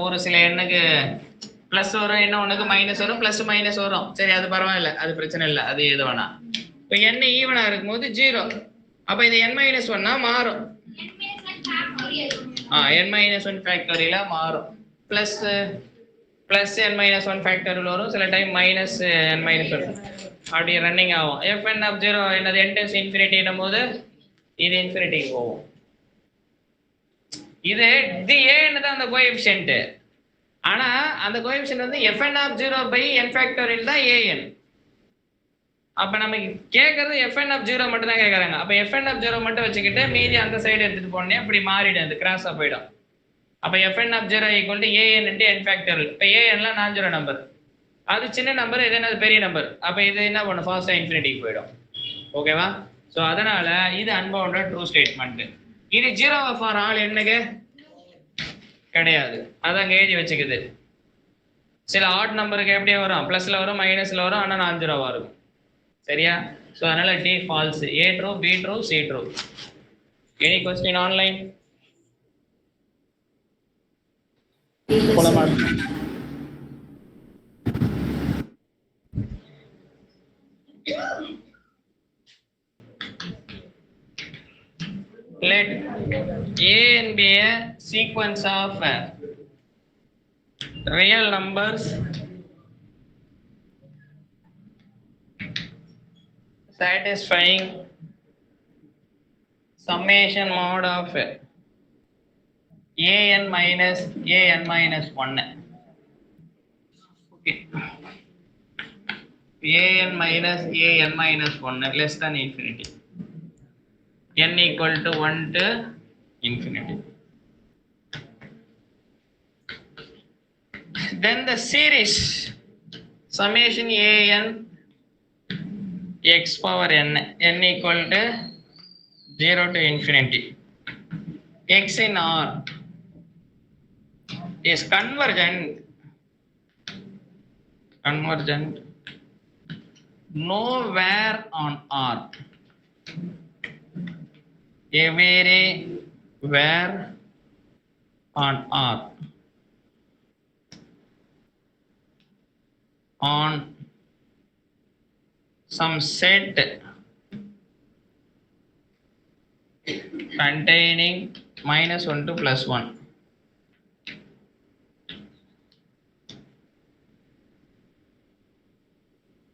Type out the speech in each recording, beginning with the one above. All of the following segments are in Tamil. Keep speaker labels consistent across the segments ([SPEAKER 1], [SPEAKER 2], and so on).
[SPEAKER 1] ஒரு சில எண்ணுக்கு பிளஸ் வரும், என்ன ஒண்ணுக்கு மைனஸ் வரும், பிளஸ் மைனஸ் வரும். சரி, அது பரவாயில்ல, அது பிரச்சனை இல்லை, அது எது வேணா. இப்போ n ஈவனா இருக்கும்போது 0. அப்ப இது n-1 மாறும். n-1 ஃபேக்டோரியலா மாறும். பிளஸ் n-1 ஃபேக்டோரியல் வரும், சில டைம் மைனஸ் n-1 அப்படி ரன்னிங் ஆகும். fn(0) என்னது n →∞ போது இது இன்ஃபினிட்டிக்கு போகும். இது ஏன்னு தான் அந்த கோஎஃபிஷியன்ட். ஆனா அந்த கோஎஃபிஷியன்ட் வந்து fn(0) n தான் an. அப்ப நமக்கு கேட்கறது fn(0) மட்டும் தான் கேட்கறாங்க. அப்ப fn(0) மட்டும் வச்சுக்கிட்டு மீதி அந்த சைடு எடுத்துட்டு போனே அப்படி மாறிடும், அது கிராஸா போயிடும். அப்ப fn(0) = an × n. இப்ப anலாம் நான்-ஜீரோ நம்பர், அது சின்ன நம்பர், இது என்னது பெரிய நம்பர். அப்ப இது என்ன பண்ணும், ஃபாஸ்டா இன்ஃபினிட்டிக்கு போயிடும். ஓகேவா? சோ அதனால இது அன்பவுண்டட் ட்ரூ ஸ்டேட்மெண்ட். இது 0 ஃபார் ஆல் என்னங்க கிடையாது, அதான் எழுதி வச்சுக்குது. சில ஆட் நம்பருக்கு எப்படி வரும், பிளஸ்ல வரும், மைனஸ்ல வரும், ஆனா நான்-ஜீரோவா இருக்கும். சரியா? சோ அதனால D false, A true, B true, C true. Any question online? Let A be a sequence of real numbers satisfying summation mod of an-1. Okay. an-1 less than infinity. n = 1 to infinity. Then the series summation an x power n = 0 to infinity. X in R is convergent nowhere on R, everywhere on R, on some set containing -1 to +1.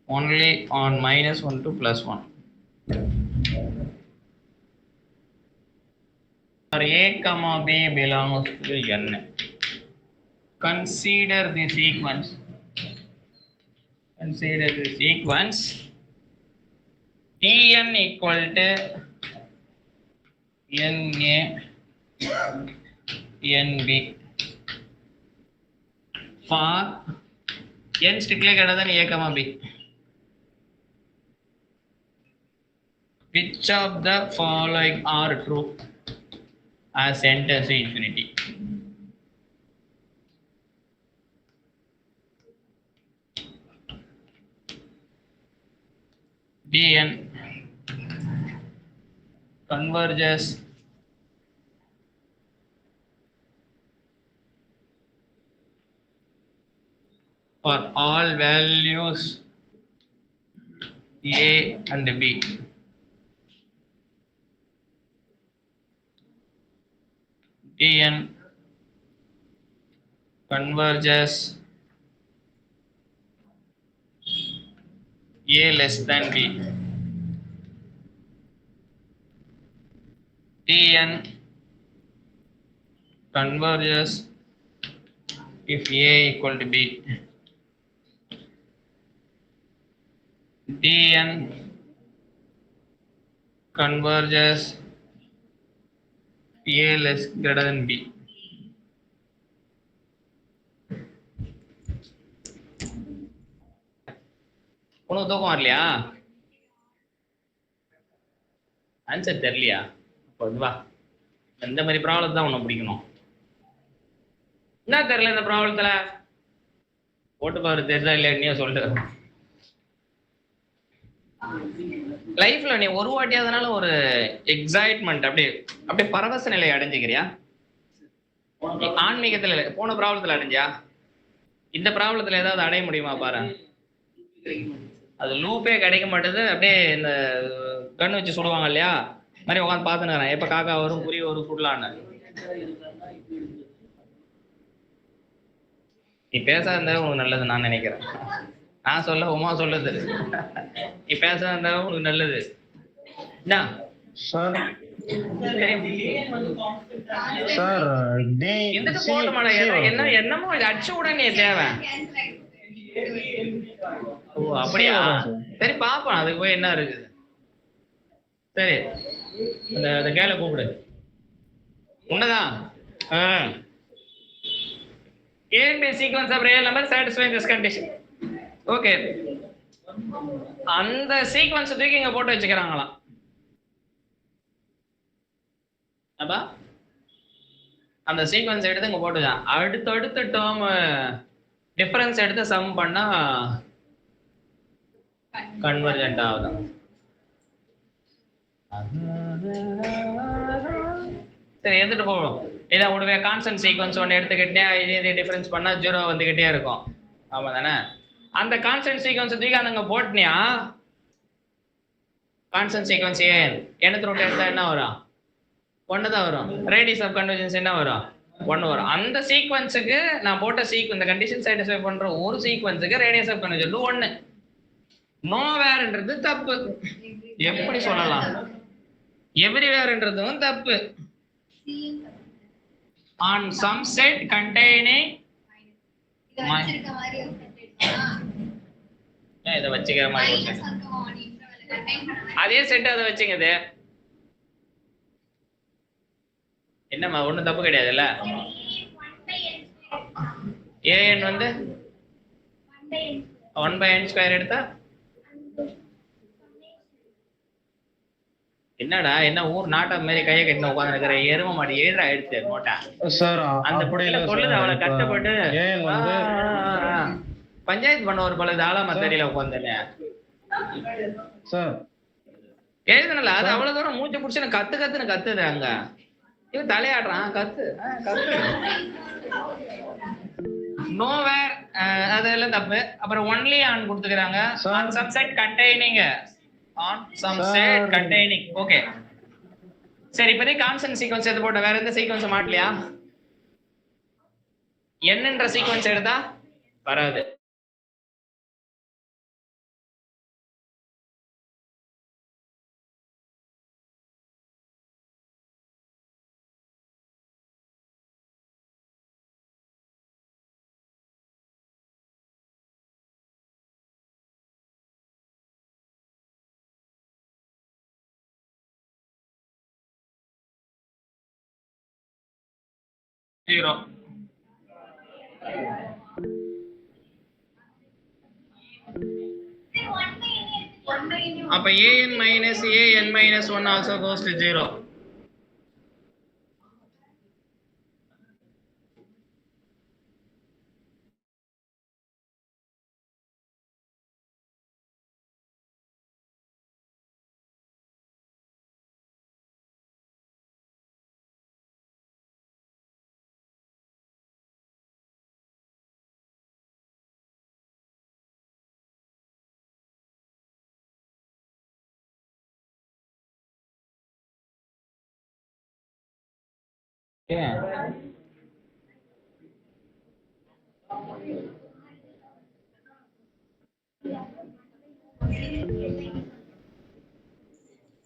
[SPEAKER 1] Only on -1 to +1. For A, B belongs to n. Consider the sequence. Tn = NA NB for n strictly greater than A, B. Which of the following are true as n tends to infinity? Dn converges for all values A and B. Dn converges A less than B. Dn converges if A = B. Dn converges A less greater than B. உனக்கு தூக்கம் வரலையா? ஆன்சர் தெரியலையா? அப்போ வா, இந்த மாதிரி ப்ராப்ளம் தான் உனக்கு பிடிக்கணும். என்ன தெரியல இந்த ப்ராப்ளத்துல? போட்டு பாரு, தெரிஞ்சா இல்லையா நீ சொல்லிட்டு. லைஃப்ல நீ ஒரு வாட்டியாதனால ஒரு எக்ஸைட்மெண்ட் அப்படியே பரவச நிலை அடைஞ்சுக்கிறியா? ஆன்மீகத்துல இல்ல, போன ப்ராப்ளத்துல அடைஞ்சியா? இந்த ப்ராப்ளத்துல ஏதாவது அடைய முடியுமா பாரு. அது லூப்பே கிடைக்க மாட்டேது. அப்படியே இந்த கண்ணு வச்சு சுடுவாங்க இல்லையா, மாதிரி உட்காந்து பார்த்துன்னு எப்ப காக்கா வரும் புரிய வரும் சுடலான்னு. நீ பேசாத இருந்தா உனக்கு நல்லது நான் நினைக்கிறேன். நான் சொல்ல உமா சொல்லுது, நீ பேசாத இருந்தா உனக்கு நல்லது. என்ன
[SPEAKER 2] சார்
[SPEAKER 1] எதுக்கு போட்டோமாடா? என்ன என்னமோ இது அடிச்சு உடனே தேவை. ஓ அப்படியா? சரி பாப்போம் அதுக்கு போய் என்ன இருக்குது. சரி அந்த கேள கூப்பிடு. உன்னதான் A and B sequence of real number satisfying this condition. Okay, அந்த சீக்வன்ஸ் தூக்கி இங்க போட்டு வச்சுக்கிறாங்களாம். அப்பா அந்த சீக்வன்ஸ் எடுத்து இங்க போட்டுதான் அடுத்தடுத்த டேர்ம் டிஃபரன்ஸ் எடுத்து சம் பண்ணா கன்வர்ஜென்ட் ஆகுது. சரி எடுத்துட்டு போவோம். இதை உடனே கான்ஸ்டன்ட் சீக்வன்ஸ் ஒன்று எடுத்துக்கிட்டே இதே டிஃபரன்ஸ் பண்ணால் 0 வந்துக்கிட்டே இருக்கும். ஆமாம் தானே? அந்த கான்ஸ்டன்ட் சீக்வன்ஸ் தூக்கி அங்கே போட்டினியா, கான்ஸ்டன்ட் சீக்வன்ஸ் nth ரூட் எடுத்தா என்ன வரும்? 1 தான் வரும். ரேடியஸ் ஆஃப் கன்வர்ஜென்ஸ் என்ன வரும்? 1 வரும். அந்த சீக்வன்ஸுக்கு நான் போட்ட இந்த கண்டிஷன் சாட்டிஸ்ஃபை பண்ற ஒரு சீக்வன்ஸுக்கு ரேடியஸ் ஆஃப் கன்வர்ஜென்ஸ் 1. நோவேர்ன்றது தப்பு. எப்படி சொல்லலாம்? எவ்ரிவேர்ன்றதும் தப்பு. On some set containing இதை வச்சுக்கிற மாதிரி அதே செட் அதை வச்சுங்க. என்னம்மா ஒன்றும் தப்பு கிடையாதுல்ல? ஏஎன் வந்து 1/n² எடுத்தா என்னடா என்ன ஊர் நாட்டம் மாதிரி கையை கட்டின உட்காந்து இருக்கிற எரும மாடி எழுதுறா எடுத்து நோட்டா
[SPEAKER 2] சார்.
[SPEAKER 1] அந்த புள்ளையில சொல்லுது அவளை கஷ்டப்பட்டு பஞ்சாயத்து பண்ண ஒரு பல ஆளாம தெரியல உட்காந்துன்னு எழுதுனல. அது அவ்வளவு தூரம் மூச்சு பிடிச்சு கத்துன்னு கத்துது. அங்க இவன் தலையாடுறான் கத்து கத்து. நோவேர் அதெல்லாம் தப்பு. அப்புறம் ஒன்லி ஆன் கொடுத்துக்கிறாங்க. On subset containing on some set containing. Okay சரி, இப்போதே கான்ஸ்டன்ட் சீக்வன்ஸ் எடுத்து போட்ட, வேற எந்த சீக்வன்ஸ் மாட்டலையா? என்னன்ற சீக்வன்ஸ் எடுத்தா வராது. ஜீரோ. அப்ப an minus an minus 1 also goes to 0.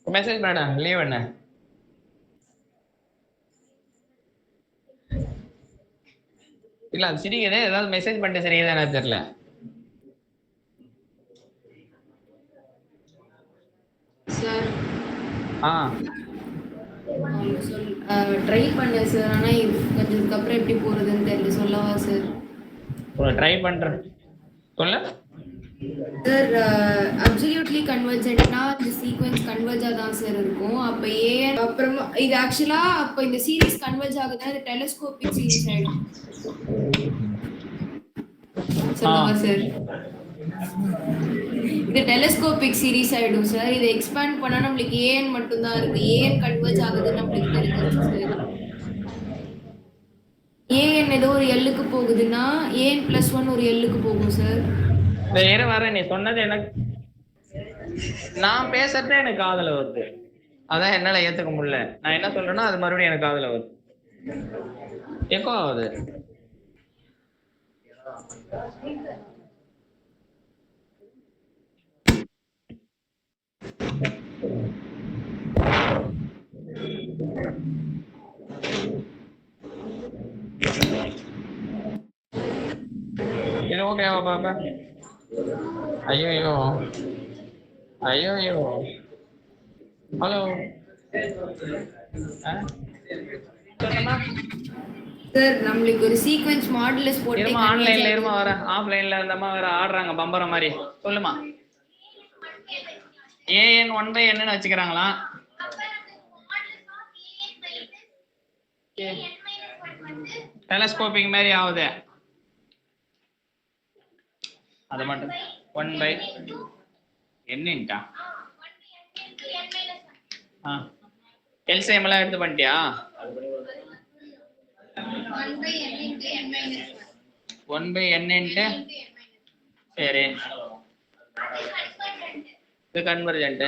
[SPEAKER 1] Message பண்ணா லீவ் என்ன? இல்ல அது சிரிக்குது. ஏதாவது மெசேஜ் பண்ணிட்டு சரியாதானே தெரியல.
[SPEAKER 3] சார்
[SPEAKER 1] ட்ரை
[SPEAKER 3] பண்ண சார். ஆனா கொஞ்சம் இதுக்கப்புறம் எப்படி போறதுன்னு தெரியல. சொல்லவா சார்?
[SPEAKER 1] ட்ரை பண்றேன் சொல்ல
[SPEAKER 3] சார். அப்சல்யூட்லி கன்வர்ஜென்ட்னா இந்த சீக்வென்ஸ் கன்வர்ஜா தான் சார் இருக்கும். அப்ப ஏன் அப்புறமா இது ஆக்சுவலா அப்ப இந்த சீரிஸ் கன்வர்ஜ் ஆகுதுன்னா இது டெலஸ்கோபிக் சீரிஸ் ஆயிடும். சொல்லுங்க சார். இது டெலஸ்கோபிக் சீரிஸ் ஆயிடும் சார். இதை எக்ஸ்பேண்ட் பண்ணா நம்மளுக்கு ஏஎன் மட்டும் தான் இருக்கு. ஏஎன் கன்வர்ஜ் ஆகுது நம்மளுக்கு தெரிஞ்சிருச்சு சார். ஒரு எல்லுக்கு போகுதுன்னா an+1 ஒரு எல்லுக்கு போகும் சார்.
[SPEAKER 1] வேற வர நீ சொன்னது எனக்கு நான் பேசுறதே எனக்கு காதுல வருது. அதான் என்னால ஏத்துக்க முடியல. நான் என்ன சொல்றேன்னா அது மறுபடியும் எனக்கு காதுல வருது. எக்கோ ஆகுது. இது ஓகேவா பாப்பா? ஐயோ ஐயோ ஹலோ சொல்லுமா.
[SPEAKER 3] சார் நம்மளுக்கு ஒரு சீக்வென்ஸ் மாடுலஸ் போட்டு
[SPEAKER 1] இருமா ஆன்லைன்ல இருமா வர ஆஃப்லைன்ல இருந்தமா வேற ஆடுறாங்க பம்பர மாதிரி. சொல்லுமா. an 1/n ன்னு வச்சுக்கிறாங்களா? டெலஸ்கோபிக் மாதிரி ஆகுது. அது மட்டும் 1/n எல்சிஎம் எல்லாம் எடுத்து பண்ணிட்டியா? 1/n சரி இது கன்வர்ஜென்ட்.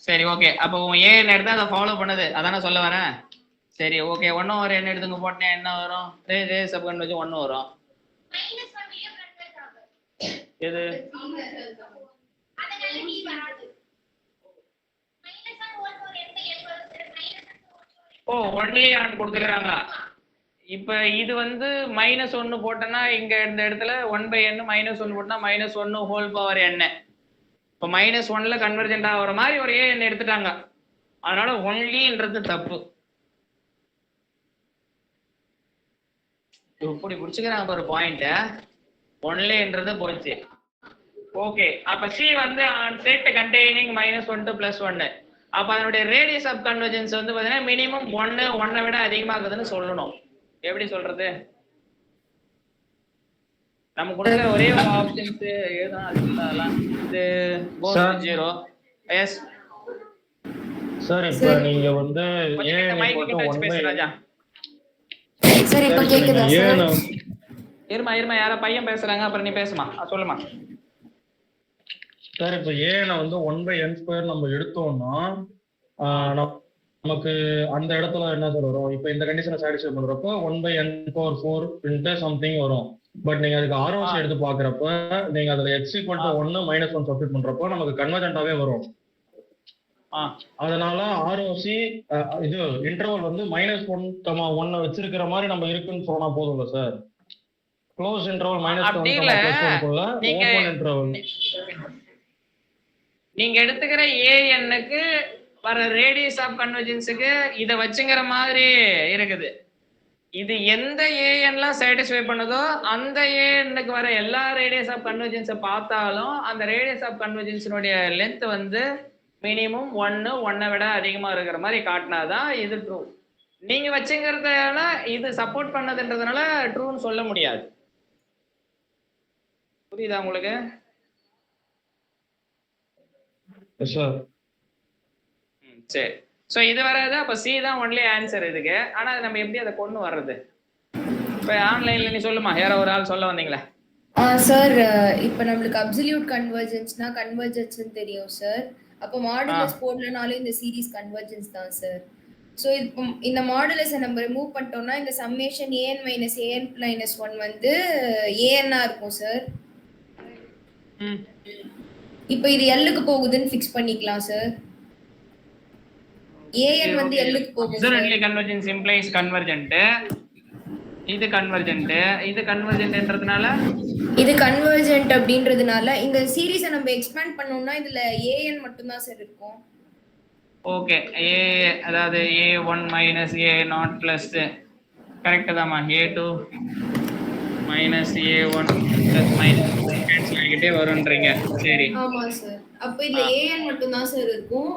[SPEAKER 1] சரி ஓகே. அப்போ ஏன் எடுத்தா அதை ஃபாலோ பண்ணுது அதானே சொல்ல வரேன். சரி ஓகே. 1/n எடுத்துங்க போட்டேன் என்ன வரும்? ரே சப் கன்வர்ஜ் 1 வரும். எது ஓ ஒன்லி ஆன் கொடுத்துக்கிறாங்க. இப்ப இது வந்து -1 போட்டேன்னா இங்க இந்த இடத்துல 1/n -1 போட்டா -1 ஹோல் பவர் n. இப்ப -1ல கன்வர்ஜென்ட் ஆகிற மாதிரி ஒரு an எடுத்துட்டாங்க. அதனால ஒன்லின்றது தப்பு. இப்படி புடிச்சுக்கிறாங்க ஒரு பாயிண்ட். ஒன்லின்றது போச்சு. ஓகே. அப்ப C வந்து செட் கண்டெய்னிங் -1 to +1. அப்ப அதனுடைய ரேடியஸ் ஆஃப் கன்வர்ஜென்ஸ் வந்து பாத்தீங்கன்னா மினிமம் 1 விட அதிகமா இருக்குதுன்னு சொல்லணும். எப்படி சொல்றது? நம்ம கொடுக்குற ஒரே ஒரு ஆப்ஷன்ஸ் எழுதலாம். இது கோஸ் டு 0. எஸ்
[SPEAKER 2] சார் இப்போ நீங்க வந்து
[SPEAKER 1] மைக் கிட்ட வச்சு பேசு ராஜா.
[SPEAKER 3] சார் இப்போ கேக்குதா சார்?
[SPEAKER 1] இருமா யாரோ பையன் பேசுறாங்க. அப்புறம் நீ பேசுமா. சொல்லுமா.
[SPEAKER 2] சார் இப்போ ஏனை வந்து 1/n² நம்ம எடுத்தோம்னா நமக்கு அந்த இடத்துல என்ன சார் வரும்? இப்போ இந்த கண்டிஷனை சாட்டிஸ்ஃபை பண்றப்போ 1/n⁴ into சம்திங் வரும். பட் நீங்க அதுக்கு ROC எடுத்து பாக்குறப்ப நீங்க அதுல x = 1 -1 சப்ஸ்டிட் பண்றப்போ நமக்கு கன்வர்ஜென்ட்டாவே வரும். அதனால ROC இது இன்டர்வல் வந்து -1, 1 வச்சிருக்கிற மாதிரி நம்ம இருக்குன்னு சொன்னா போதும்ல சார்? க்ளோஸ் இன்டர்வல் -1, +1 ஓபன் இன்டர்வல்
[SPEAKER 1] நீங்க எடுத்துக்கிற an-க்கு வர ரேடியஸ் ஆஃப் கன்வர்ஜென்ஸ்க்கு இத வச்சுங்கிற மாதிரி இருக்குது. இது எந்த an-லாம் சாட்டிஸ்ஃபை பண்ணுதோ அந்த an-க்கு வர எல்லா ரேடியஸ் ஆஃப் கன்வர்ஜென்ஸை பார்த்தாலும் அந்த ரேடியஸ் ஆஃப் கன்வர்ஜென்ஸினுடைய லென்த் வந்து மினிமம் 1 விட அதிகமா இருக்கிற மாதிரி காட்டினாதான் இது ட்ரூ. நீங்க வச்சுங்கிறதுனால இது சப்போர்ட் பண்ணதுன்றதுனால ட்ரூன்னு சொல்ல முடியாது. புரியுதா உங்களுக்கு? சரி. ஸோ இது வராது. அப்போ சி தான் ஒன்லி ஆன்சர் இதுக்கு. ஆனா நம்ம எப்படி அதை கொண்டு வர்றது? இப்போ ஆன்லைன்ல நீ சொல்லுமா. யாரோ ஒரு ஆள் சொல்ல வந்தீங்களா?
[SPEAKER 3] சார் இப்போ நம்மளுக்கு அப்சல்யூட் கன்வர்ஜென்ஸ்னா கன்வர்ஜென்ஸ் தெரியும் சார். அப்போ மாடுலஸ் போடலனாலும் இந்த சீரிஸ் கன்வர்ஜென்ஸ் தான் சார். ஸோ இப்போ இந்த மாடுலஸை நம்ம ரிமூவ் பண்ணிட்டோம்னா இந்த சம்மேஷன் an - an - 1 வந்து an-ஆ இருக்கும் சார். இப்போ இது எல்லுக்கு போகுதுன்னு ஃபிக்ஸ் பண்ணிக்கலாம் சார். an வந்து எல்லுக்கு போகுது.
[SPEAKER 1] Absolutely convergence implies convergent. இது கன்வர்ஜென்ட். இது கன்வர்ஜென்ட்ன்றதுனால
[SPEAKER 3] இது கன்வர்ஜென்ட் அப்படின்றதுனால இந்த சீரிஸை நம்ம எக்ஸ்பேண்ட் பண்ணோம்னா இதுல an மட்டும் தான் சார் இருக்கும்.
[SPEAKER 1] ஓகே. அதாவது a1 - a0 பிளஸ் கரெக்ட் தாமா. a2 - a1 plus minus cancel ஆகிட்டே வரும்ன்றீங்க. சரி.
[SPEAKER 3] ஆமா சார். அப்ப இதுல an மட்டும் தான் சார் இருக்கும்.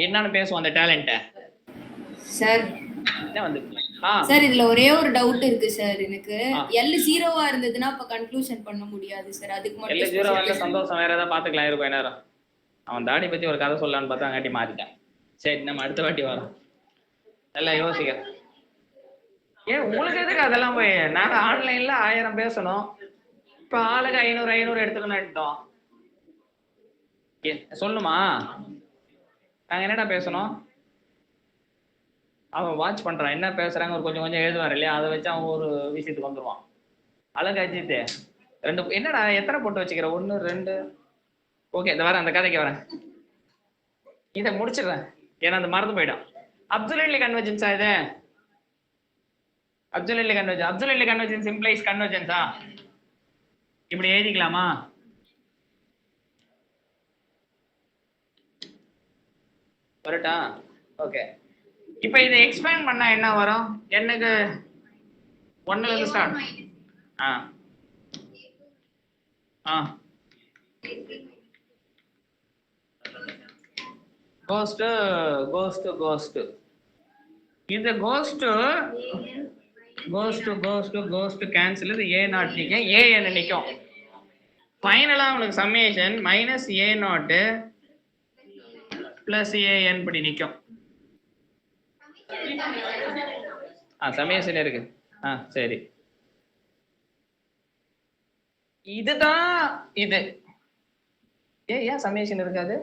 [SPEAKER 1] என்னன்னு பேசுவோம் அந்த டேலண்ட்டை.
[SPEAKER 3] சார்
[SPEAKER 1] என்ன வந்து
[SPEAKER 3] சார் இதுல ஒரே ஒரு டவுட் இருக்கு சார் எனக்கு. எல் 0வா இருந்ததுன்னா அப்ப கன்க்ளூஷன் பண்ண முடியாது சார். அதுக்கு மட்டும்
[SPEAKER 1] எல் 0 வரல சந்தோஷம், வேற ஏதாவது பாத்துக்கலாம் இருக்கும் நேரம். அவன் தாடி பத்தி ஒரு கதை சொல்லலான்னு பார்த்தா அங்காட்டி மாறிட்டேன். சரி நம்ம அடுத்த வாட்டி வரோம். நல்லா யோசிக்க. ஏன் உங்களுக்கு எதுக்கு அதெல்லாம் போய் நாங்க ஆன்லைன்ல 1000 பேசணும், இப்ப ஆளுக்கு 500 எடுத்துக்கணும். சொல்லுமா நாங்க என்னடா பேசணும்? அவன் வாட்ச் பண்றான் என்ன பேசுறாங்க, ஒரு கொஞ்சம் கொஞ்சம் எழுதுவார் இல்லையா, அதை வச்சு அவன் ஒரு விஷயத்துக்கு வந்துருவான். அழகு அஜித் 2 என்னடா எத்தனை போட்டு வச்சுக்கிற? 1 2 ஓகே இந்த வரேன், அந்த கதைக்கு வரேன், இதை முடிச்சிடுறேன் ஏன்னா அந்த மறந்து போயிடும். அப்சல்யூட்லி கன்வர்ஜென்ஸா இது? அப்சல்யூட்லி கன்வர்ஜென்ஸ் இம்ப்ளைஸ் கன்வர்ஜென்ஸா? இப்படி எழுதிக்கலாமா? வரட்டா? ஓகே இப்போ இதை எக்ஸ்பேண்ட் பண்ணா என்ன வரும்? எனக்கு 1ல இருந்து ஸ்டார்ட். கோஸ்ட் இது கோஸ்ட் கேன்சல். இது A0 நிற்கும், AN நிற்கும். ஃபைனலா உங்களுக்கு சம்மேஷன் -A0 + AN படி நிற்கும். சமேஷன் இருக்கு. சரி இதுதான் இது. ஏன் சமேஷன் இருக்காது?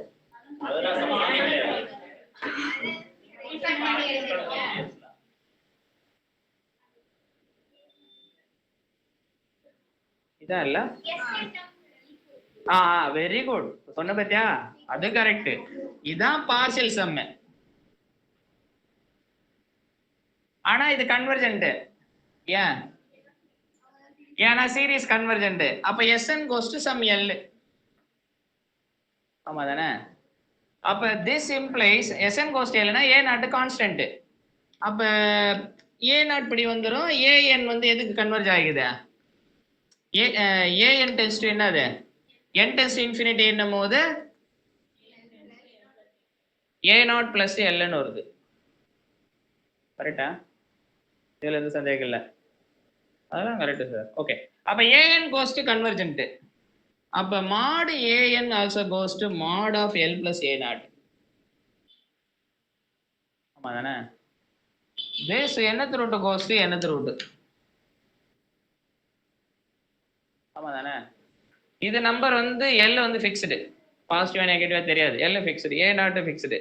[SPEAKER 1] இதான் இல்ல. வெரி குட் சொன்ன பத்தியா, அது கரெக்ட். இதான் பார்ஷியல் சம். ஆனா இது கன்வர்ஜென்ட். ஏன்னா சீரிஸ் கன்வர்ஜென்ட். அப்ப Sn goes to some L. ஆமா தானே? அப்ப this implies Sn goes to L னா A0 கான்ஸ்டன்ட். அப்ப A0 படி வந்துரும். AN வந்து எதுக்கு கன்வர்ஜ் ஆகுது? AN டென்ஸ் டு என்னது? n டென்ஸ் டு இன்ஃபினிட்டி என்னும்போது A0 + L ன்னு வருது. கரெக்டா? இதுல எந்த சந்தேகம் இல்லை, அதெல்லாம் கரெக்ட் சார். ஓகே அப்ப AN goes to convergent. அப்ப mod AN also goes to mod of L + A0. ஆமா தானே? this nth root goes to nth root. ஆமா தானே? இது நம்பர் வந்து L வந்து ஃபிக்ஸ்டு, பாசிட்டிவா நெகட்டிவா தெரியாது. L fixed, A0 fixed,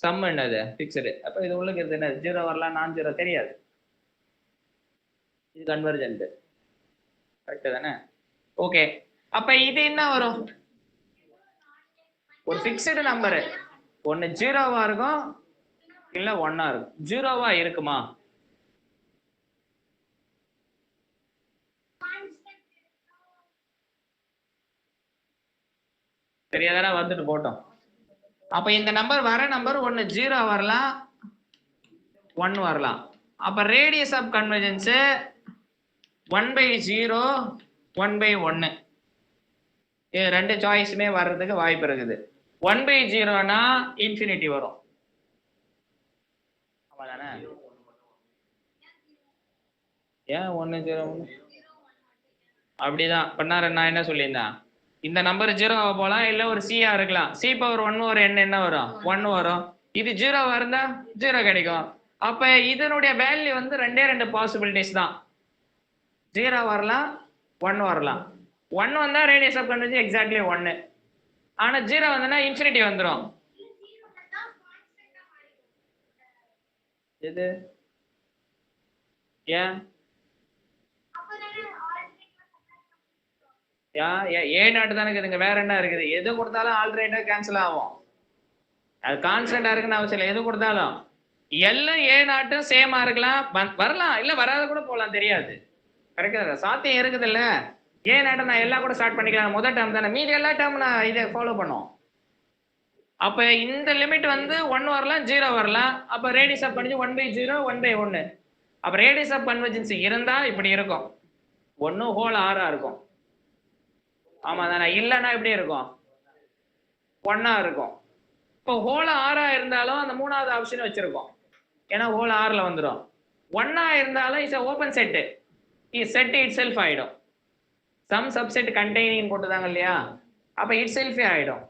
[SPEAKER 1] some என்னது ஃபிக்ஸ்டு. அப்ப இது உள்ளுக்கு இது என்ன 0 வரலாம், நான் 0 தெரியாது. இது கன்வர்ஜென்ட். கரெக்ட் தானே? ஓகே அப்ப இது என்ன வரும்? ஒரு ஃபிக்ஸ்டு நம்பர் ஒன்னு 0வா இருக்கும் இல்ல 1ஆ இருக்கும். 0வா இருக்குமா? தெரியாதானே, வந்துட்டு போட்டோம். அப்ப இந்த நம்பர் வர நம்பர் ஒன்னு 0 வரலாம் 1 வரலாம். அப்ப ரேடியஸ் ஆஃப் கன்வர்ஜென்ஸ் 1/0 1/1. இது ரெண்டு சாய்ஸுமே வர்றதுக்கு வாய்ப்பு இருக்குது. 1/0னா இன்ஃபினிட்டி வரும். ஆமாதானே? ஏன் 1 0 1 அப்படிதான் பண்ணாரு. நான் என்ன சொல்லியிருந்தேன், இந்த நம்பர் 0வா போலாம், இல்ல ஒரு C-ஆ இருக்கலாம். C⁻1 ஒரு n என்ன வரும்? 1 வரும். இது 0வா இருந்தா 0 கிடைக்கும். அப்ப இதனுடைய வேல்யூ வந்து 2 பாசிபிலிட்டிஸ் தான். 0 வரலாம் 1 வரலாம். 1 வந்தா ரேடியஸ் ஆஃப் கன்வர்ஜென்ஸ் எக்ஸாக்ட்லி 1. ஆனா 0 வந்தா இன்ஃபினிட்டி வந்துரும். எது ஏன் A0 தானே இருக்குதுங்க, வேற என்ன இருக்குது? எது கொடுத்தாலும் ஆல்டர்னேட்டர் கேன்சல் ஆகும். அது கான்ஸ்டன்டா இருக்குன்னு அவசியம் இல்லை. எது கொடுத்தாலும் எல்லாம் A0 சேமா இருக்கலாம், வரலாம், இல்ல வராத கூட போகலாம், தெரியாது. கரெக்டா? சாத்தியம் இருக்குது இல்ல. A0 நான் எல்லாம் கூட ஸ்டார்ட் பண்ணிக்கலாம், முதல் டேர்ம் தானே, மீதி எல்லா டேர்ம் நான் இதை ஃபாலோ பண்ணும். அப்ப இந்த லிமிட் வந்து 1 வரலாம் 0 வரலாம். அப்ப ரேடியஸ் ஆஃப் கன்வர்ஜென்ஸ் 1/0 1/1. அப்ப ரேடியஸ் ஆஃப் கன்வர்ஜென்ஸ் இருந்தா இப்படி இருக்கும், 1/6 இருக்கும். ஆமா தானே? இல்லைன்னா எப்படி இருக்கும்? 1ஆ இருக்கும். இப்போ ஹோல் ஆறா இருந்தாலும் அந்த மூணாவது ஆப்ஷன் வச்சிருக்கோம், ஏன்னா ஹோல் ஆர்ல வந்துடும். ஒன்னா இருந்தாலும் it's open set, set it self ஆயிடும். சம் சப்செட் கண்டெய்னிங் போட்டுதாங்க இல்லையா, அப்ப இட் செல்ஃபே ஆயிடும்.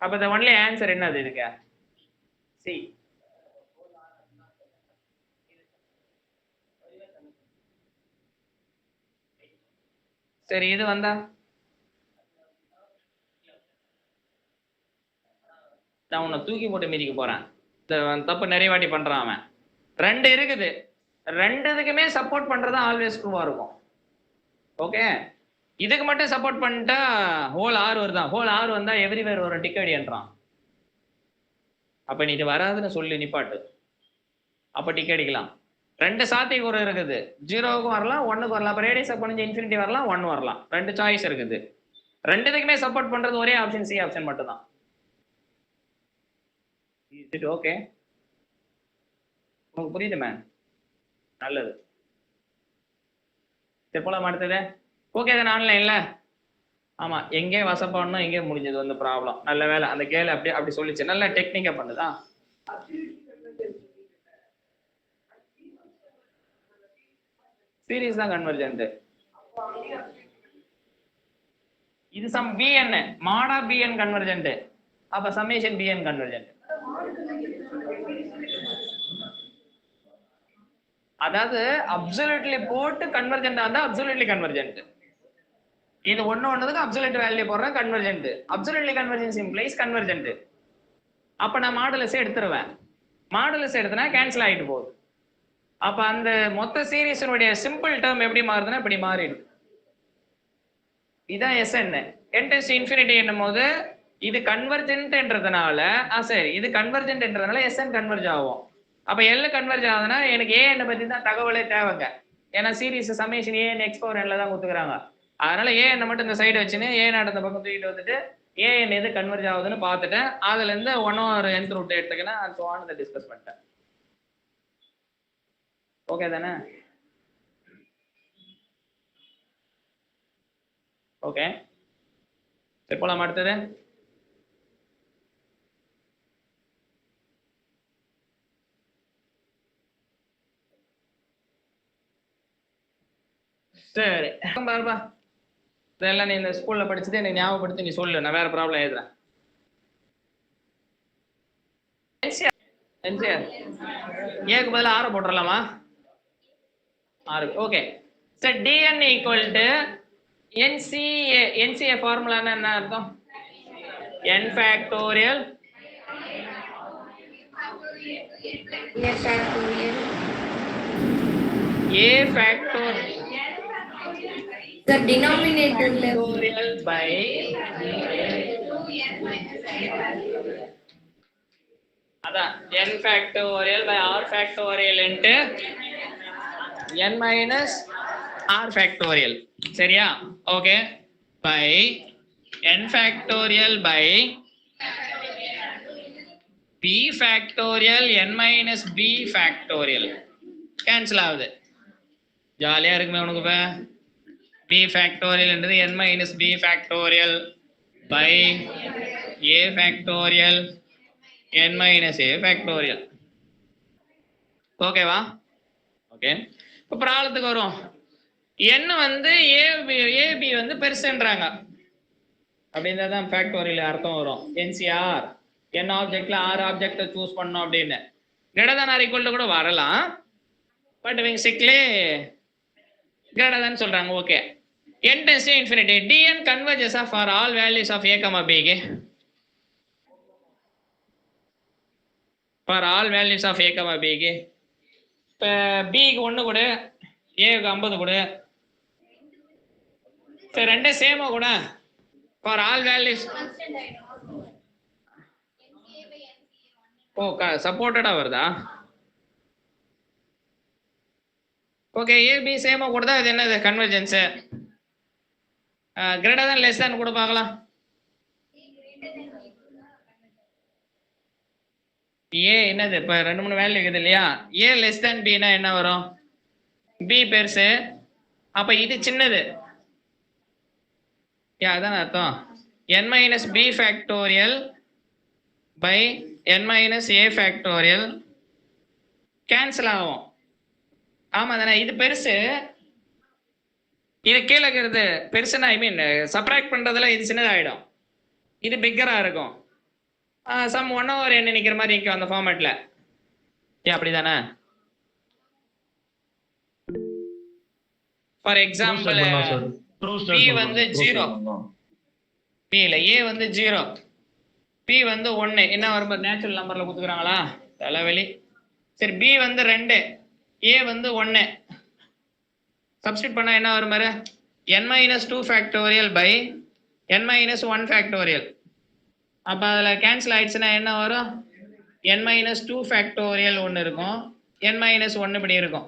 [SPEAKER 1] அப்ப the only ஆன்சர் என்னது இதுக்கு? சி. சரி, இது வந்தா நான் உன்னை தூக்கி போட்டு மிதிக்க போறேன். தப்பு நிறைய வாட்டி பண்றான் அவன். ரெண்டு இருக்குது, ரெண்டுக்குமே சப்போர்ட் பண்றது ஆல்வேஸ் ட்ரூவா இருக்கும். ஓகே, இதுக்கு மட்டும் சப்போர்ட் பண்ணிட்டா ஹோல் ஆர் வருதான், ஹோல் ஆர் வந்தா எவ்ரிவேர் ஒரு டிக் அடின்றான். அப்ப நீ இது வராதுன்னு சொல்லி நிப்பாட்டு, அப்ப டிக் அடிக்கலாம். ரெண்டு சாத்தியக்கூறு இருக்குது, 0க்கும் வரலாம் 1க்கும் வரலாம். அப்ப ரேடியஸ் அப் பண்ணி இன்ஃபினிட்டி வரலாம் 1 வரலாம், ரெண்டு சாய்ஸ் இருக்குது. ரெண்டுத்துக்குமே சப்போர்ட் பண்றது ஒரே ஆப்ஷன் சி ஆப்ஷன் மட்டும் தான். Is it okay? உங்களுக்கு புரியுது மேம்? நல்லது. சரி போலாம் அடுத்தது. ஓகே தானே ஆன்லைன்ல? ஆமா, எங்கே வசப்படணும் எங்கே முடிஞ்சது வந்து ப்ராப்ளம். நல்ல வேலை அந்த கேள்வி அப்படி சொல்லிச்சு, நல்ல டெக்னிக்கா பண்ணுதா. சீரிஸ் தான் கன்வர்ஜென்ட். இது சம் bn மாடா bn கன்வர்ஜென்ட், அப்ப சம்மேஷன் bn கன்வர்ஜென்ட். அதாவது அப்சல்யூட்லி போட்டு கன்வர்ஜென்ட் ஆனா அப்சல்யூட்லி கன்வர்ஜென்ட். இது ஒண்ணுக்கு அப்சல்யூட் வேல்யூ போடுற convergent. Absolutely convergence implies convergent. அப்ப நான் மாடுலஸ் எடுத்துருவேன், மாடுலஸ் எடுத்தனா கேன்சல் ஆயிட்டு போகுது. அப்ப அந்த மொத்த சீரிஸினுடைய சிம்பிள் டேர்ம் எப்படி மாறுதுன்னா இப்படி மாறிடும். இதான் Sn. n → இன்ஃபினிட்டி என்னும் போது இது கன்வர்ஜென்ட்ன்றதுனால சரி, இது கன்வர்ஜென்ட்ன்றதுனால Sn கன்வர்ஜ் ஆகும். அப்ப L கன்வர்ஜ் ஆகுதுன்னா எனக்கு an பத்தி தான் தகவலே தேவைங்க, ஏன்னா series summation an x power n தான் கொடுத்துக்கிறாங்க. அதனால an மட்டும் இந்த சைடு வச்சுன்னு an அந்த பக்கம் தூக்கிட்டு வந்துட்டு an எது கன்வர்ஜ் ஆகுதுன்னு பார்த்துட்டேன், அதுல இருந்து 1 or nth ரூட் எடுத்துக்கினா so on இதை டிஸ்கஸ் பண்ணிட்டேன். ஓகே தானே? ஓகே, சரி போலாம் அடுத்தது. சரி பாருப்பா, இதெல்லாம் நீ இந்த ஸ்கூல்ல படிச்சது எனக்கு ஞாபகப்படுத்தி நீ சொல்லு, நான் வேற ப்ராப்ளம் எழுதுறேன். ஏக்கு பதிலா 6 போட்டுடலாமா? 6. ஓகே, சரி dn equal to NCA. NCA ஃபார்முலான்னா என்ன அர்த்தம்? n factorial a factorial
[SPEAKER 3] the denominator
[SPEAKER 1] by அதான் n factorial by r factorial into n minus r factorial. சரியா? Okay, by n factorial by b factorial n minus b factorial. Cancel ஆகுது, ஜாலியா இருக்குமே உனக்கு. இப்ப b ஃபேக்டோரியல் என்றது n minus b factorial by a factorial n minus a factorial. ஓகேவா? ஓகே, இப்போ ப்ராப்ளத்துக்கு வரும். n வந்து ab வந்து பெருசுன்றாங்க, அப்படின்னா தான் ஃபேக்டோரியல் அர்த்தம் வரும். NCR n ஆப்ஜெக்ட்ல r ஆப்ஜெக்ட்டை சூஸ் பண்ணோம் அப்படின்னு greater than or equal to கூட வரலாம், பட் இவங்க ஸ்ட்ரிக்ட்லி கிரேட்டர் than சொல்றாங்க. Okay, n → infinity dn converges for all values of a comma b க்கு, for all values of a comma b க்கு. இப்போ b க்கு 1 கொடு, a க்கு 50 கொடு, சரி ரெண்டே சேமா கூட for all values. ஓ சப்போர்ட்டடா வருதா? ஓகே, a b சேமா கொடுத்தா அது என்னது? Convergence. Greater than less than கூட பார்க்கலாம். a என்னது? இப்போ 2-3 வேல்யூ இருக்குது இல்லையா, a லெஸ் than b னா என்ன வரும்? b பெருசு, அப்ப இது சின்னது. அதான் அர்த்தம் n minus b factorial by n minus A factorial cancel ஆகும். ஆமா தானே? இது பெருசு, இது கீழே இருக்கிறது பெருசுன்னா ஐ மீன் சப்ராக்ட் பண்றதுல இது சின்னதாயிடும், இது பிக்கரா இருக்கும். சம் 1/n நிக்கிற மாதிரி நிற்கும் அந்த ஃபார்மேட்ல. அப்படிதானே? ஃபார் எக்ஸாம்பிள் p வந்து 0, p இல்ல a வந்து 0, p வந்து 1, என்ன வரும் நேச்சுரல் நம்பர்ல கொடுத்துக்கிறாங்களா? தலைவலி. சரி, b வந்து 2, a வந்து 1, சப்ஸ்டிட் பண்ணா என்ன வரும் பாரு? n minus 2 factorial by n minus 1 factorial. அப்ப அதுல கேன்சல் ஆயிடுச்சுன்னா என்ன வரும்? n minus 2 ஃபேக்டோரியல் ஒன்று இருக்கும், n minus 1 இப்படி இருக்கும்.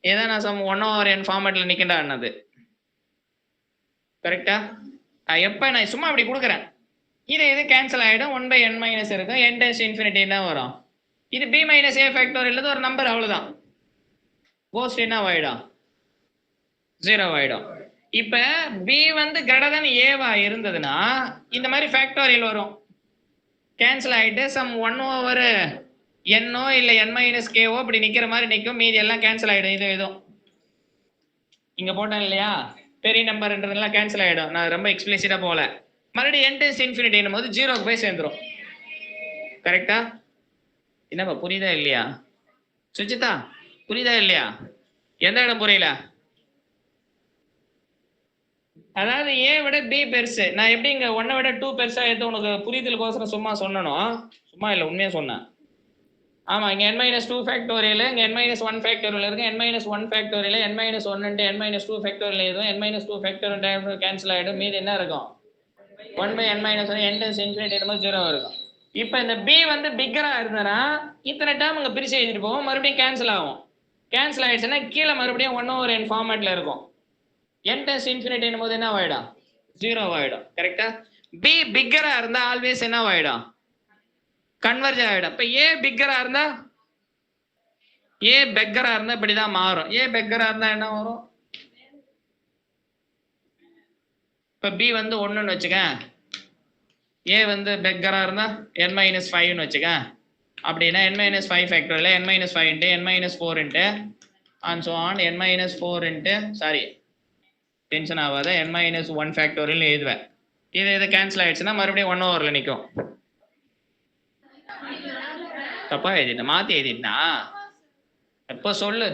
[SPEAKER 1] இதான் நான் சம் 1/n ஃபார்மேட்ல நிக்கின்றானது. கரெக்டா? எப்ப நான் சும்மா அப்படி கொடுக்குறேன், இது கேன்சல் ஆயிடும், 1/n மைனஸ் இருக்கும், n டேஸ் இன்ஃபினிட்டி என்ன வரும்? இது b மைனஸ் ஏ ஃபேக்டோரியல் ஒரு நம்பர், அவ்வளவுதான். கோஸ்ட் என்ன ஆயிடும்? 0 ஆயிடும். இப்ப b வந்து கிரேட்டர் than ஏவா இருந்ததுன்னா இந்த மாதிரி ஃபேக்டோரியல் வரும், கேன்சல் ஆயிட்டு சம் 1/n இல்ல n மைனஸ் கேவோ இப்படி நிக்கிற மாதிரி நிற்கும், மீதி எல்லாம் கேன்சல் ஆயிடும். இதுவும் இங்க போட்டேன் இல்லையா, பெரிய நம்பர்ன்றதெல்லாம் கேன்சல் ஆயிடும். நான் ரொம்ப எக்ஸ்பிளிசிட்டா போகல. மறுபடியும் n டேஸ் இன்ஃபினிட்டின் போது 0க்கு போய் சேர்ந்துரும். கரெக்டா? என்னப்பா புரியுதா இல்லையா? சுச்சிதா புரியுதா இல்லையா? எந்த இடம் புரியல? அதாவது a விட b பெருசு. நான் எப்படி இங்க 1 விட 2 பெருசா எடுத்து உனக்கு புரிதலுக்கோசரம் சும்மா சொன்னனும், சும்மா இல்லை உண்மையா சொன்னேன். ஆமா, இங்க n minus 2 ஃபேக்டோரியல், இங்க n minus 1 ஃபேக்டோரியல் இருக்கு. n minus 1 factorial n minus 1 into n minus 2 factorial எதுவும் n minus 2 ஃபேக்டோரியல் கேன்சல் ஆயிடும், மீதி என்ன இருக்கும்? 1/n minus 1 n days infinity 0 இருக்கும். இப்போ இந்த b வந்து பிக்கரா இருந்தனா இத்தனை டேர்ம் இங்க பிரிச்சு எழுதிட்டு போவோம், மறுபடியும் கேன்சல் ஆகும். கேன்சல் ஆயிடுச்சுன்னா கீழே மறுபடியும் 1/n ஃபார்மேட்ல இருக்கும். n டேஸ் இன்ஃபினிட்டி போது என்ன ஆயிடும்? 0 ஆயிடும். கரெக்டா? b பிக்கரா இருந்தா ஆல்வேஸ் என்ன ஆயிடும்? கன்வர்ஜ் ஆயிடும். இப்ப a பிக்கரா இருந்தா, a பெக்கரா இருந்தா இப்படிதான் மாறும். a பெக்கரா இருந்தா என்ன வரும்? இப்ப b வந்து 1ன்னு வச்சுக்க, a வந்து பெக்கரா இருந்தா n minus 5ன்னு வச்சுக்க. அப்படின்னா n minus 5 factorial n minus 5 into n minus 4 into and so on n minus 4 into sorry tension ஆகாத n minus 1 ஃபேக்டோரியல் எழுதுவேன். இது கேன்சல் ஆயிடுச்சுன்னா மறுபடியும் 1/ல நிற்கும். தப்பா எழுதிட்டேன், மாத்தி எழுதிட்டா? எப்போ சொல்லு,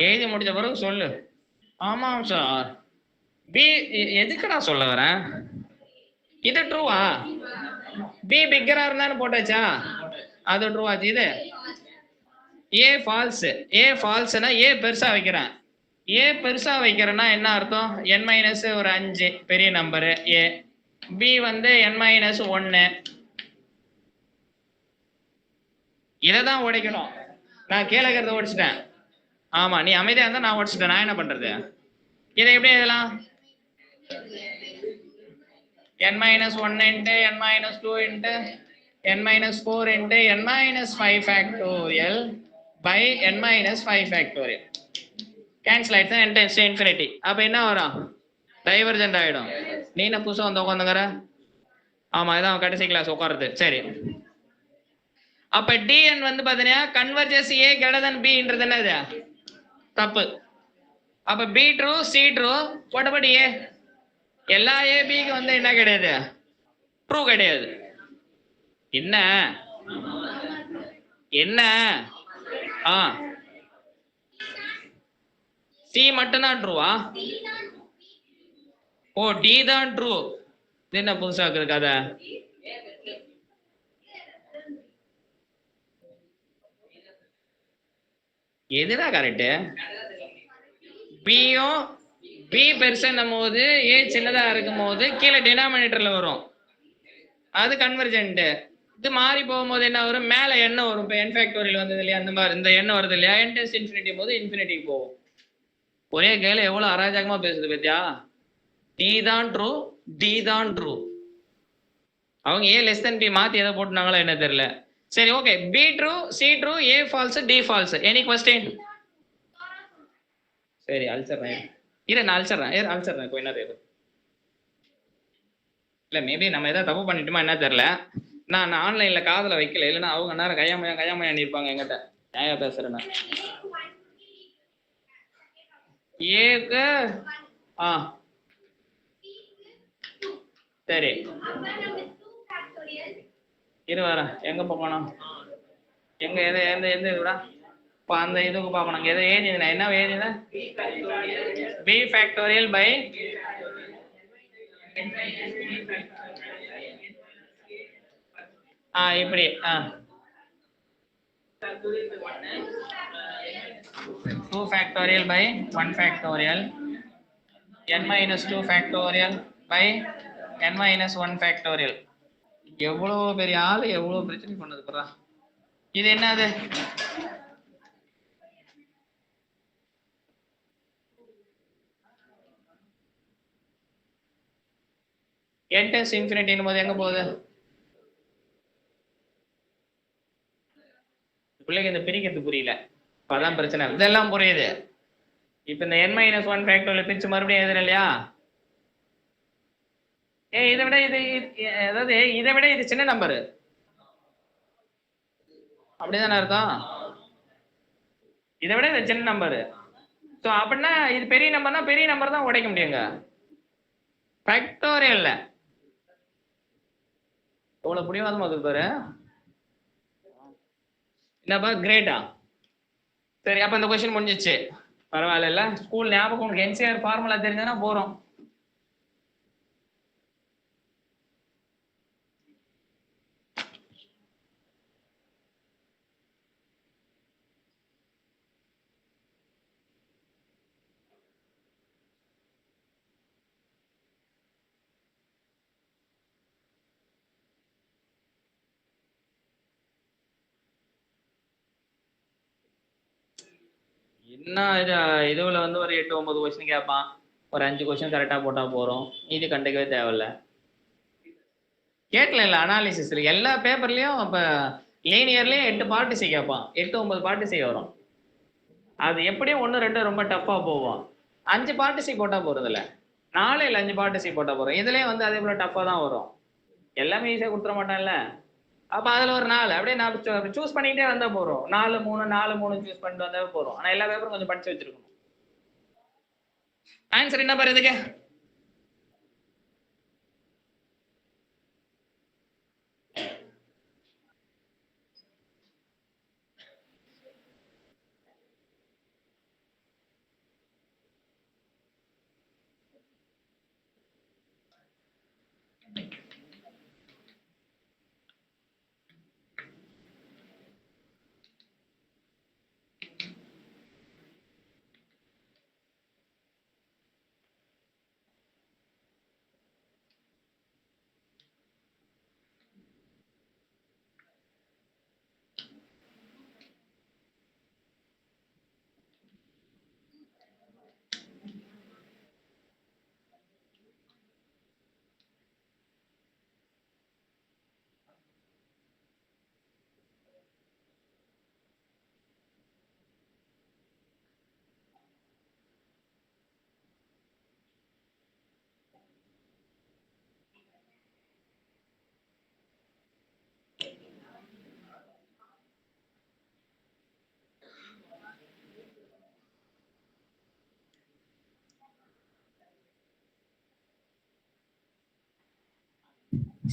[SPEAKER 1] எழுதி முடிச்ச பிறகு சொல்லு. ஆமாம் சார், பி எதுக்கு நான் சொல்ல வரேன்? இது ட்ரூவா? பி பிக்கரா இருந்தான்னு போட்டாச்சா, அது ட்ரூ ஆச்சு. இது ஏ ஃபால்ஸ். ஏ ஃபால்ஸ்னா ஏ பெருசா வைக்கிறேன். ஏ பெருசா வைக்கிறேன்னா என்ன அர்த்தம்? n மைனஸ் ஒரு 5 பெரிய நம்பரு ஏ. பி வந்து n மைனஸ் 1. இதை தான் உடைக்கணும். நான் கீழே இருக்கிறத உடைச்சிட்டேன். ஆமா, நீ அமைதியா இருந்தா நான் உடைச்சிட்டேன், நான் என்ன பண்றது? இதை எப்படி எழுதலாம்? n minus 1 into n minus 2 into n minus 4 into n minus 5 factorial by n minus 5 factorial. Cancel ஆயிடுச்சு n tends to infinity. அப்ப என்ன வரும்? டைவர்ஜென்ட் ஆயிடும். நீ என்ன புதுசா வந்து உட்காந்துங்கிற? ஆமா, இதான் கடைசி கிளாஸ் உட்காருது. சரி, அப்ப dn வந்து பாத்தீங்கன்னா கன்வர்ஜஸ் a greater than bன்றது என்னது? தப்பு. அப்ப b true, c true, what about a? எல்லா ஏபிக்கு வந்து என்ன கிடையாது? ட்ரூ கிடையாது. என்ன என்ன சி மட்டும்தான் ட்ரூவா? ஓ, டி தான் ட்ரூ. என்ன புதுசா இருக்கு கதை? எதுதான் கரெக்ட்? பியும் பி பெருசுன்னும் போது ஏ சின்னதா இருக்கும் போது கீழே டினாமினேட்டர்ல வரும், அது கன்வர்ஜென்ட். இது மாறி போகும்போது என்ன வரும்? மேல என்ன வரும்? இப்போ n ஃபேக்டோரியல் வந்தது இல்லையா, அந்த மாதிரி இந்த எண்ணம் வருது இல்லையா, n டென்ஸ் இன்ஃபினிட்டி போது இன்ஃபினிட்டிக்கு போகும். ஒரே கேள்வி எவ்வளவு அராஜகமா பேசுது பத்தியா? டி தான் ட்ரூ, டி தான் ட்ரூ. அவங்க ஏ லெஸ் தென் பி மாத்தி எதை போட்டுனாங்களோ என்ன தெரியல. சரி, okay, B true, C true, A false, D false. Any question? சரி, அல்சர்றேன் இரு, நான் அல்சர்றேன் கொஞ்ச நேரம் இரு. இல்ல மேபி நம்ம ஏதாவது தப்பு பண்ணிட்டோமா என்ன தெரியல. நான் ஆன்லைன்ல காதுல வைக்கல, இல்லைன்னா அவங்க நேரம் கையாமையா இருப்பாங்க என்கிட்ட ஏன் பேசுறேன்னா. ஏக்கு சரி இரு வரேன். எங்க போகணும், எங்க எது எந்த எந்த இதுடா இப்போ அந்த இதுக்கு பார்க்கணும். எதை எழுதினா என்ன எழுதினா b ஃபேக்டோரியல் பை இப்படி 2 factorial by 1 factorial n minus 2 factorial by n minus 1 factorial. எவ்வளோ பெரிய ஆளு, எவ்வளோ பிரச்சனை பண்ணது போறா. இது என்னது? n டென்ஸ் இன்ஃபினிட்டின் போது எங்க போகுது? பிள்ளைக்கு இந்த பிரிக்கிறது புரியல, அதான் பிரச்சனை. இதெல்லாம் புரியுது. இப்ப இந்த n minus 1 ஃபேக்டோரியல் பிரிச்சு மறுபடியும் எழுதுறேன் இல்லையா? இதை விட இது, அதாவது இதை விட இது சின்ன நம்பரு, அப்படிதானே அர்த்தம்? இதை விட இது சின்ன நம்பரு. ஸோ அப்படின்னா இது பெரிய நம்பர்னா பெரிய நம்பர் தான் உடைக்க முடியுங்க. ஃபேக்டோரியல்ல எவ்வளவு புரியாதமா அது பாரு. என்னப்பா கிரேட்டா? சரி, அப்ப இந்த கொஸ்டின் முடிஞ்சிச்சு. பரவாயில்ல, ஸ்கூல் ஞாபகம் உங்களுக்கு என்சிஆர் ஃபார்முலா தெரிஞ்சதுன்னா போறோம். என்ன இதுல வந்து ஒரு 8-9 கொஸ்டின் கேட்பான், ஒரு 5 கொஸ்டின் கரெக்டா போட்டா போறோம், இது கண்டுக்கவே தேவையில்ல. கேட்கல இல்ல அனாலிசிஸ்ல எல்லா பேப்பர்லயும் இப்ப லீனியர்லயும் 8 பார்ட் சி கேட்பான், 8-9 பார்ட் சி வரும். அது எப்படியும் 1-2 ரொம்ப டஃப்பா போவோம். 5 பார்ட் சி போட்டா போறது இல்ல, 4 இல்ல 5 பார்ட் சி போட்டா போறோம். இதுலயே வந்து அதே போல டஃப்பா தான் வரும். எல்லாமே ஈஸியா கொடுத்துட மாட்டான்ல. அப்ப அதுல ஒரு 4 அப்படியே நான் சூஸ் பண்ணிக்கிட்டே வந்தா போறோம். 4-3 சூஸ் பண்ணிட்டு வந்தா போறோம். ஆனா எல்லா பேப்பரும் கொஞ்சம் படிச்சு வச்சிருக்கணும். ஆன்சர் என்ன பாரு இதுக்கு?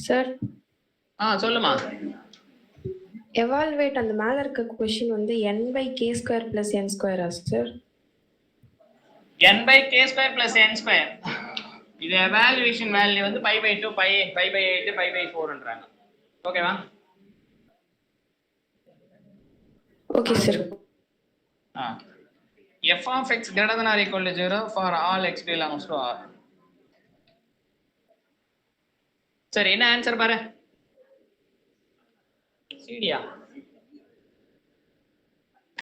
[SPEAKER 4] சார்
[SPEAKER 1] சொல்லுமா.
[SPEAKER 4] எவால்வேட் அந்த மேல இருக்க क्वेश्चन வந்து n/k² + n² sir?
[SPEAKER 1] n/k² + n². இது எவாலுவேஷன் வேல்யூ வந்து π/2 π/8 π/4ன்றாங்க. ஓகேவா?
[SPEAKER 4] Okay sir.
[SPEAKER 1] f of x greater than or equal to 0 for all x belongs to R. சரி, என்ன ஆன்சர் பாரு? சிடியா?